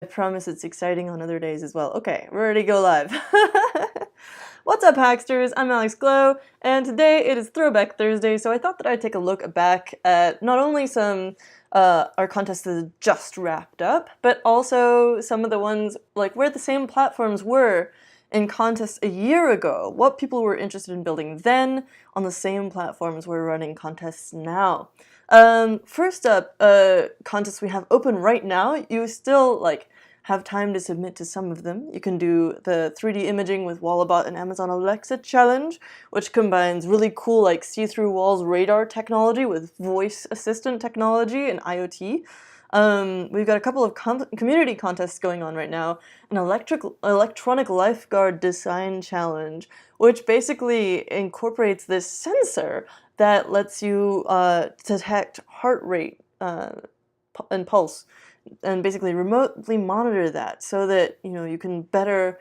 I promise it's exciting on other days as well. Okay, we're ready to go live. What's up, Hacksters? I'm Alex Glow, and today it is Throwback Thursday, so I thought that I'd take a look back at not only some our contests that just wrapped up, but also some of the ones like where the same platforms were in contests a year ago, what people were interested in building then on the same platforms we're running contests now. First up, contests we have open right now, you still have time to submit to some of them. You can do the 3D imaging with Wallabot and Amazon Alexa challenge, which combines really cool see-through walls radar technology with voice assistant technology and IoT. We've got a couple of community contests going on right now. An electronic lifeguard design challenge, which basically incorporates this sensor that lets you detect heart rate and pulse, and basically remotely monitor that so that you can better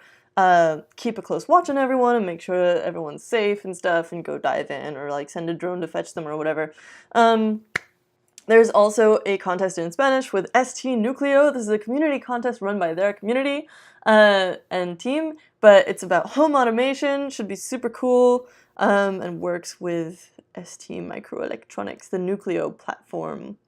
keep a close watch on everyone and make sure that everyone's safe and stuff, and go dive in or send a drone to fetch them or whatever. There's also a contest in Spanish with ST Nucleo. This is a community contest run by their community and team, but it's about home automation, should be super cool, and works with ST Microelectronics, the Nucleo platform.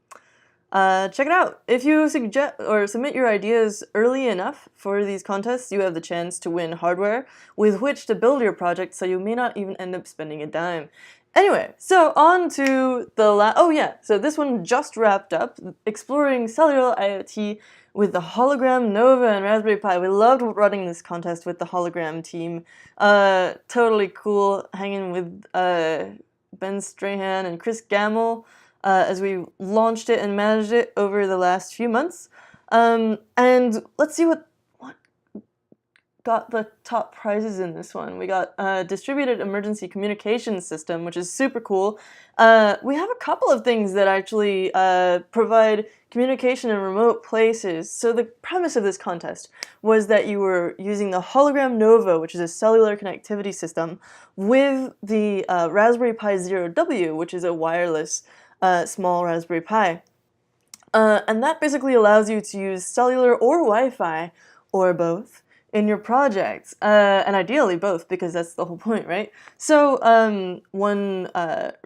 Check it out. If you suggest or submit your ideas early enough for these contests, you have the chance to win hardware with which to build your project, so you may not even end up spending a dime. Anyway, so on to the so this one just wrapped up, exploring cellular IoT with the Hologram Nova and Raspberry Pi. We loved running this contest with the Hologram team. Totally cool hanging with Ben Strahan and Chris Gamble as we launched it and managed it over the last few months. And let's see what got the top prizes in this one. We got a distributed emergency communications system, which is super cool. We have a couple of things that actually provide communication in remote places. So the premise of this contest was that you were using the Hologram Nova, which is a cellular connectivity system, with the Raspberry Pi Zero W, which is a wireless small Raspberry Pi. And that basically allows you to use cellular or Wi-Fi, or both, in your projects, and ideally both, because that's the whole point, right? So one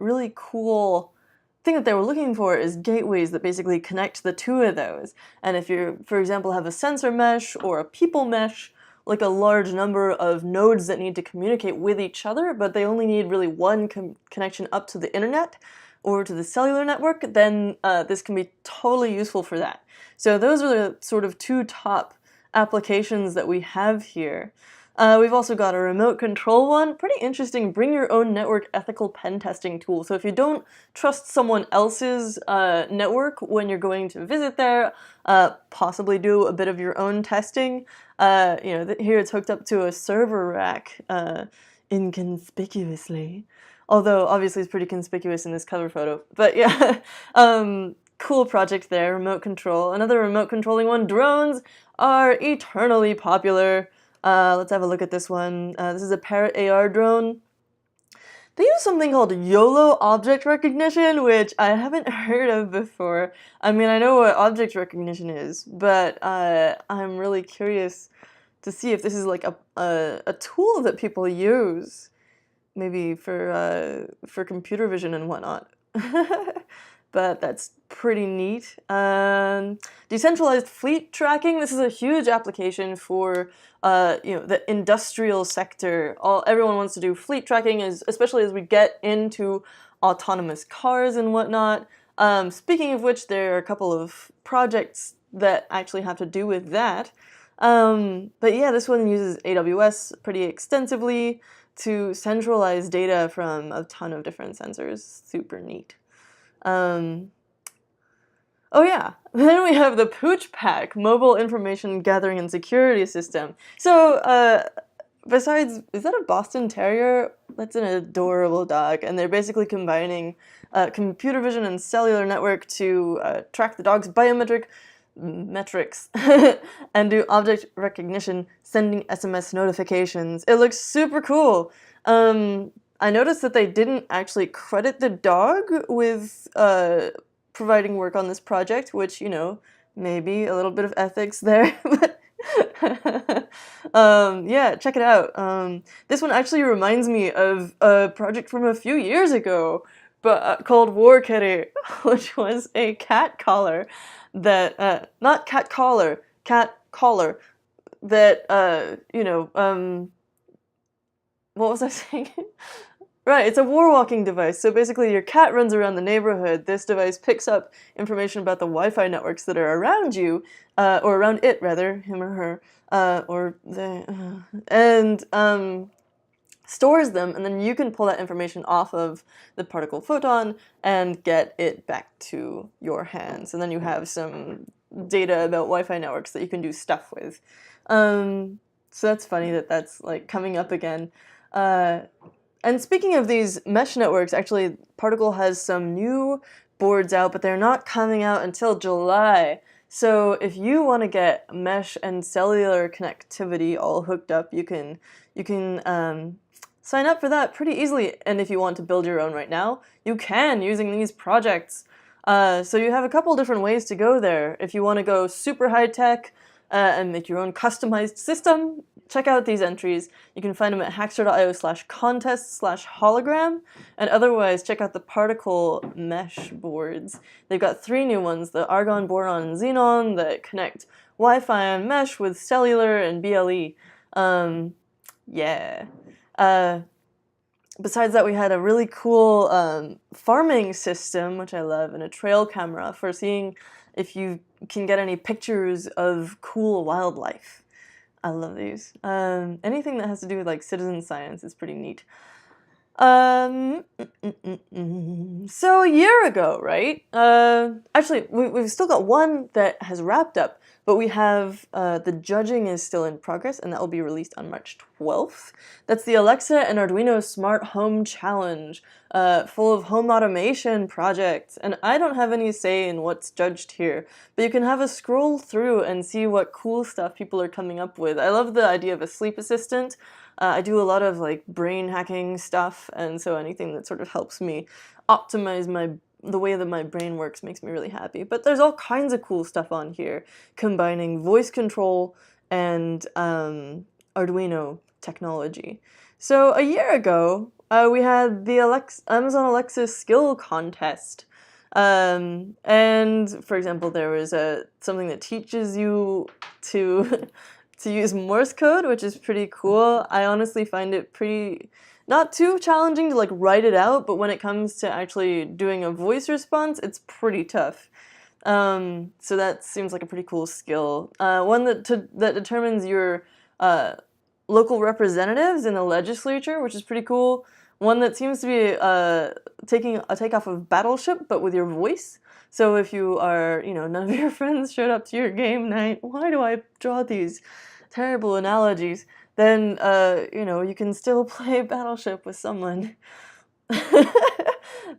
really cool thing that they were looking for is gateways that basically connect the two of those. And if you, for example, have a sensor mesh or a people mesh, like a large number of nodes that need to communicate with each other, but they only need really one connection up to the internet or to the cellular network, then this can be totally useful for that. So those are the sort of two top applications that we have here. We've also got a remote control one, pretty interesting, bring your own network ethical pen testing tool. So if you don't trust someone else's network when you're going to visit there, possibly do a bit of your own testing. Here it's hooked up to a server rack inconspicuously. Although obviously it's pretty conspicuous in this cover photo. But yeah, cool project there, remote control. Another remote controlling one, drones are eternally popular. Let's have a look at this one. This is a Parrot AR drone. They use something called YOLO object recognition, which I haven't heard of before. I mean, I know what object recognition is, but I'm really curious to see if this is like a tool that people use, maybe for computer vision and whatnot. But that's pretty neat. Decentralized fleet tracking. This is a huge application for the industrial sector. Everyone wants to do fleet tracking, especially as we get into autonomous cars and whatnot. Speaking of which, there are a couple of projects that actually have to do with that. But yeah, this one uses AWS pretty extensively to centralize data from a ton of different sensors. Super neat. Oh yeah, then we have the Pooch Pack, Mobile Information Gathering and Security System. So, besides, is that a Boston Terrier? That's an adorable dog, and they're basically combining computer vision and cellular network to track the dog's biometrics and do object recognition, sending SMS notifications. It looks super cool. I noticed that they didn't actually credit the dog with providing work on this project, which, maybe a little bit of ethics there. Yeah, check it out. This one actually reminds me of a project from a few years ago, but called War Kitty, which was a cat collar that not cat collar, cat collar that what was I saying? Right, it's a war walking device. So basically, your cat runs around the neighborhood. This device picks up information about the Wi-Fi networks that are around you, or around it rather, him or her, or they, and stores them, and then you can pull that information off of the particle photon and get it back to your hands. And then you have some data about Wi-Fi networks that you can do stuff with. So that's funny that that's like coming up again. And speaking of these mesh networks, actually, Particle has some new boards out, but they're not coming out until July. So if you want to get mesh and cellular connectivity all hooked up, you can sign up for that pretty easily. And if you want to build your own right now, you can using these projects. So you have a couple different ways to go there. If you want to go super high tech and make your own customized system, check out these entries. You can find them at hackster.io/contest/hologram, and otherwise check out the particle mesh boards. They've got 3 new ones, the argon, boron, and xenon, that connect Wi-Fi and mesh with cellular and BLE. Yeah. Besides that, we had a really cool farming system, which I love, and a trail camera for seeing if you can get any pictures of cool wildlife. I love these. Anything that has to do with like citizen science is pretty neat. So a year ago, right? Actually, we've still got one that has wrapped up, but we have the judging is still in progress, and that will be released on March 12th. That's the Alexa and Arduino Smart Home Challenge, full of home automation projects. And I don't have any say in what's judged here, but you can have a scroll through and see what cool stuff people are coming up with. I love the idea of a sleep assistant. I do a lot of like brain hacking stuff, and so anything that sort of helps me optimize the way that my brain works makes me really happy. But there's all kinds of cool stuff on here, combining voice control and Arduino technology. So a year ago, we had the Amazon Alexa skill contest. And for example, there was something that teaches you to to use Morse code, which is pretty cool. I honestly find it not too challenging to like write it out, but when it comes to actually doing a voice response, it's pretty tough. So that seems like a pretty cool skill. One that determines your local representatives in the legislature, which is pretty cool. One that seems to be taking a takeoff of Battleship, but with your voice. So if you are, none of your friends showed up to your game night, why do I draw these terrible analogies? Then, you can still play Battleship with someone.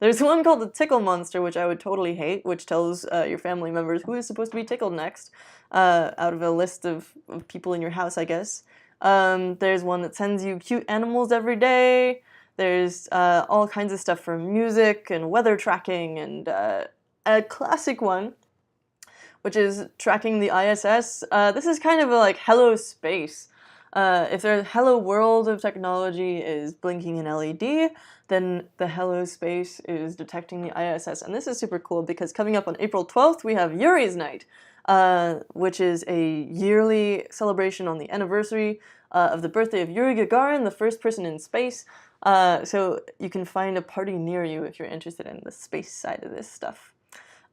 There's one called the Tickle Monster, which I would totally hate, which tells your family members who is supposed to be tickled next, out of a list of people in your house, I guess. There's one that sends you cute animals every day. There's all kinds of stuff for music and weather tracking, and a classic one, which is tracking the ISS. This is kind of like Hello Space. If the Hello World of technology is blinking an LED, then the Hello Space is detecting the ISS. And this is super cool because coming up on April 12th, we have Yuri's Night, which is a yearly celebration on the anniversary of the birthday of Yuri Gagarin, the first person in space. So you can find a party near you if you're interested in the space side of this stuff.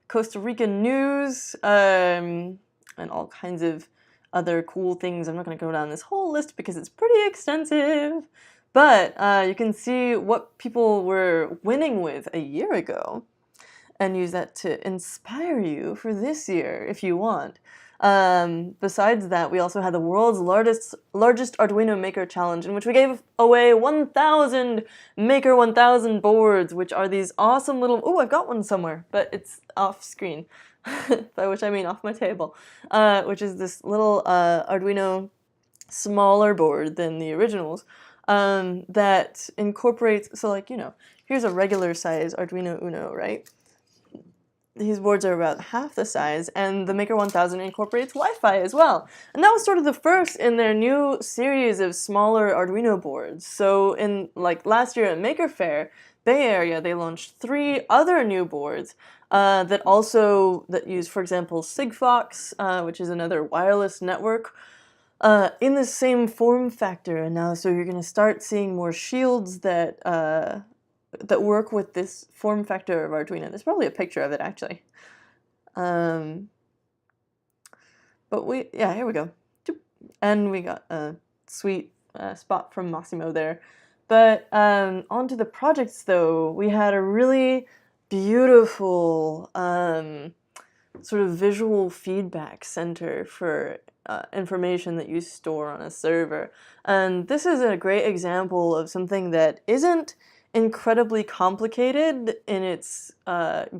Costa Rican news, and all kinds of other cool things. I'm not going to go down this whole list because it's pretty extensive, but you can see what people were winning with a year ago and use that to inspire you for this year if you want. Besides that, we also had the world's largest Arduino Maker Challenge, in which we gave away 1,000 Maker 1000 boards, which are these awesome little... Oh, I've got one somewhere, but it's off screen, by which I mean off my table, which is this little Arduino smaller board than the originals, that incorporates... So, like, here's a regular size Arduino Uno, right? these boards are about half the size, and the Maker 1000 incorporates Wi-Fi as well. And that was sort of the first in their new series of smaller Arduino boards. So in like last year at Maker Faire, Bay Area, they launched 3 other new boards that use, for example, Sigfox, which is another wireless network, in the same form factor. And now, so you're going to start seeing more shields that work with this form factor of Arduino. There's probably a picture of it, actually. But here we go. And we got a sweet spot from Massimo there. But onto the projects, though, we had a really beautiful sort of visual feedback center for information that you store on a server. And this is a great example of something that isn't incredibly complicated in its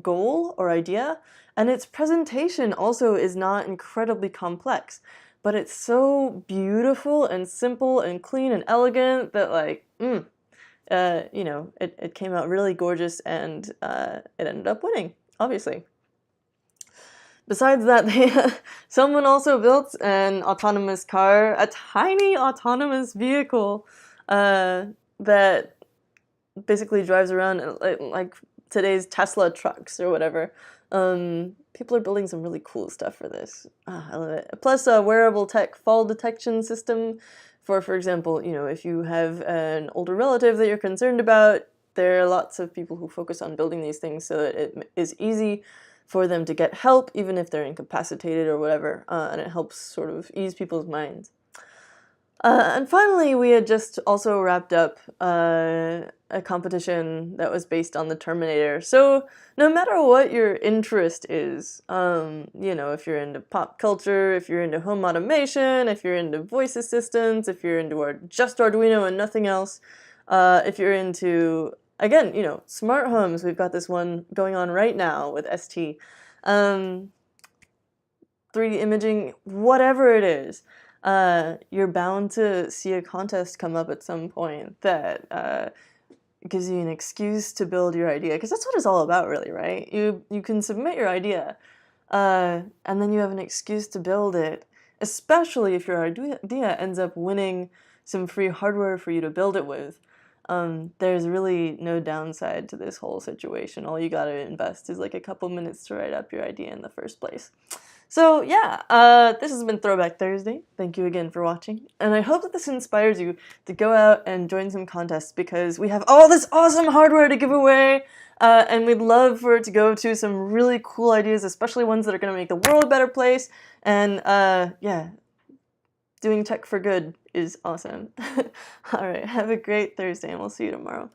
goal or idea, and its presentation also is not incredibly complex, but it's so beautiful and simple and clean and elegant that, like, you know, it came out really gorgeous, and it ended up winning, obviously. Besides that, someone also built an autonomous car, a tiny autonomous vehicle that basically drives around like today's Tesla trucks or whatever. People are building some really cool stuff for this. I love it. Plus a wearable tech fall detection system for example, you know, if you have an older relative that you're concerned about, there are lots of people who focus on building these things so that it is easy for them to get help, even if they're incapacitated or whatever, and it helps sort of ease people's minds. And finally, we had just also wrapped up a competition that was based on the Terminator. So no matter what your interest is, you know, if you're into pop culture, if you're into home automation, if you're into voice assistants, if you're into just Arduino and nothing else, if you're into, again, you know, smart homes, we've got this one going on right now with ST. 3D imaging, whatever it is. You're bound to see a contest come up at some point that gives you an excuse to build your idea, because that's what it's all about, really, right? You can submit your idea, and then you have an excuse to build it, especially if your idea ends up winning some free hardware for you to build it with. There's really no downside to this whole situation. All you gotta invest is like a couple minutes to write up your idea in the first place. So yeah, this has been Throwback Thursday. Thank you again for watching, and I hope that this inspires you to go out and join some contests, because we have all this awesome hardware to give away, and we'd love for it to go to some really cool ideas, especially ones that are going to make the world a better place. And yeah, doing tech for good is awesome. All right, have a great Thursday, and we'll see you tomorrow.